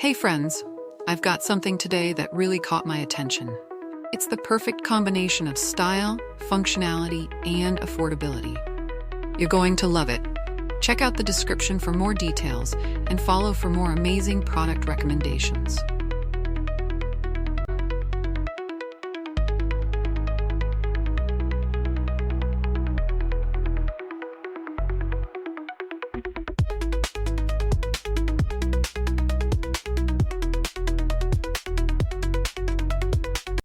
Hey friends, I've got something today that really caught my attention. It's the perfect combination of style, functionality, and affordability. You're going to love it. Check out the description for more details and follow for more amazing product recommendations.